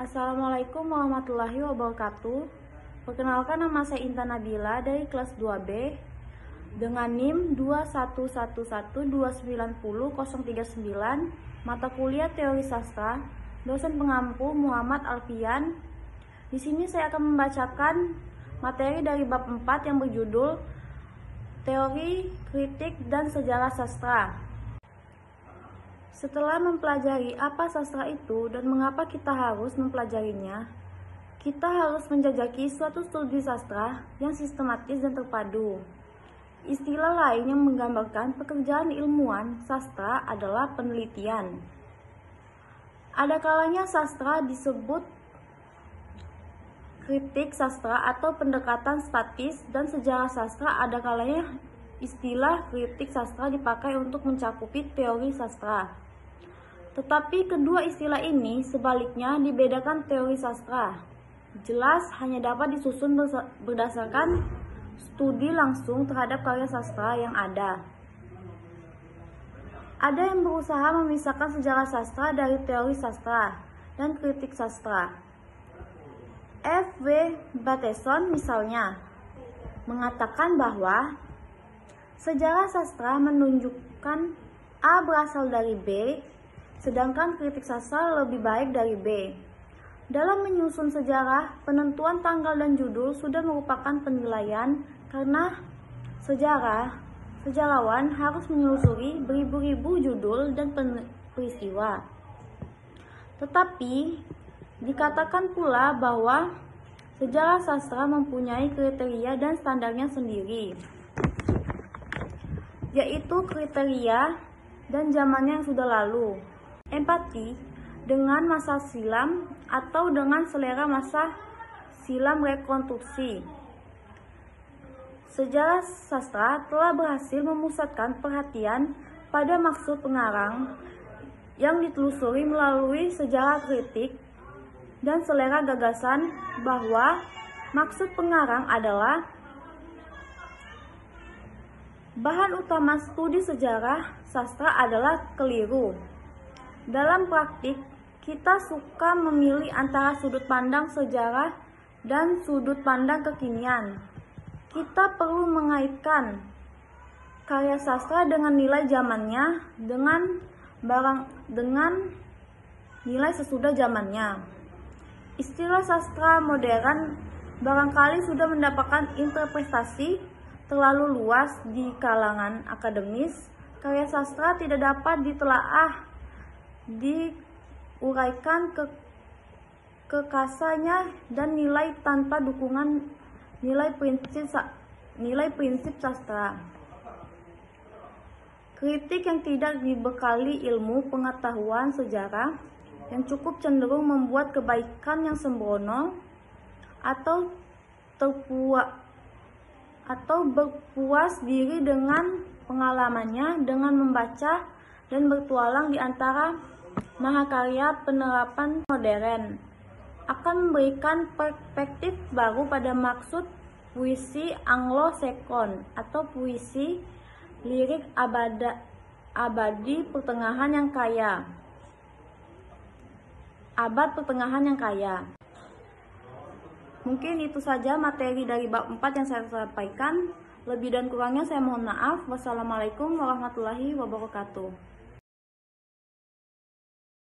Assalamualaikum warahmatullahi wabarakatuh. Perkenalkan, nama saya Intan Nabila dari kelas 2B dengan NIM 2111290.039, mata kuliah Teori Sastra, dosen pengampu Muhammad Alfian. Di sini saya akan membacakan materi dari bab 4 yang berjudul Teori, Kritik, dan Sejarah Sastra. Setelah mempelajari apa sastra itu dan mengapa kita harus mempelajarinya, kita harus menjajaki suatu studi sastra yang sistematis dan terpadu. Istilah lain yang menggambarkan pekerjaan ilmuwan sastra adalah penelitian. Ada kalanya sastra disebut kritik sastra atau pendekatan statis, dan sejarah sastra ada kalanya istilah kritik sastra dipakai untuk mencakupi teori sastra. Tetapi kedua istilah ini sebaliknya dibedakan teori sastra. Jelas hanya dapat disusun berdasarkan studi langsung terhadap karya sastra yang ada. Ada yang berusaha memisahkan sejarah sastra dari teori sastra dan kritik sastra. F. W. Bateson misalnya mengatakan bahwa sejarah sastra menunjukkan A berasal dari B, sedangkan kritik sastra lebih baik dari B. Dalam menyusun sejarah, penentuan tanggal dan judul sudah merupakan penilaian karena sejarawan harus menelusuri beribu-ribu judul dan peristiwa. Tetapi dikatakan pula bahwa sejarah sastra mempunyai kriteria dan standarnya sendiri, yaitu kriteria dan zamannya yang sudah lalu, empati dengan masa silam atau dengan selera masa silam rekonstruksi. Sejarah sastra telah berhasil memusatkan perhatian pada maksud pengarang yang ditelusuri melalui sejarah kritik dan selera gagasan bahwa maksud pengarang adalah bahan utama studi sejarah sastra adalah keliru. Dalam praktik, kita suka memilih antara sudut pandang sejarah dan sudut pandang kekinian. Kita perlu mengaitkan karya sastra dengan nilai zamannya dengan nilai sesudah zamannya. Istilah sastra modern barangkali sudah mendapatkan interpretasi terlalu luas di kalangan akademis. Karya sastra tidak dapat ditelaah, diuraikan kekasannya dan nilai tanpa dukungan nilai prinsip sastra. Kritik yang tidak dibekali ilmu pengetahuan sejarah yang cukup cenderung membuat kebaikan yang sembrono atau berpuas diri dengan pengalamannya dengan membaca dan bertualang di antara mahakarya penerapan modern akan memberikan perspektif baru pada maksud puisi Anglo-Sekon atau puisi lirik abadi pertengahan yang kaya. Abad pertengahan yang kaya. Mungkin itu saja materi dari bab 4 yang saya sampaikan. Lebih dan kurangnya saya mohon maaf. Wassalamualaikum warahmatullahi wabarakatuh.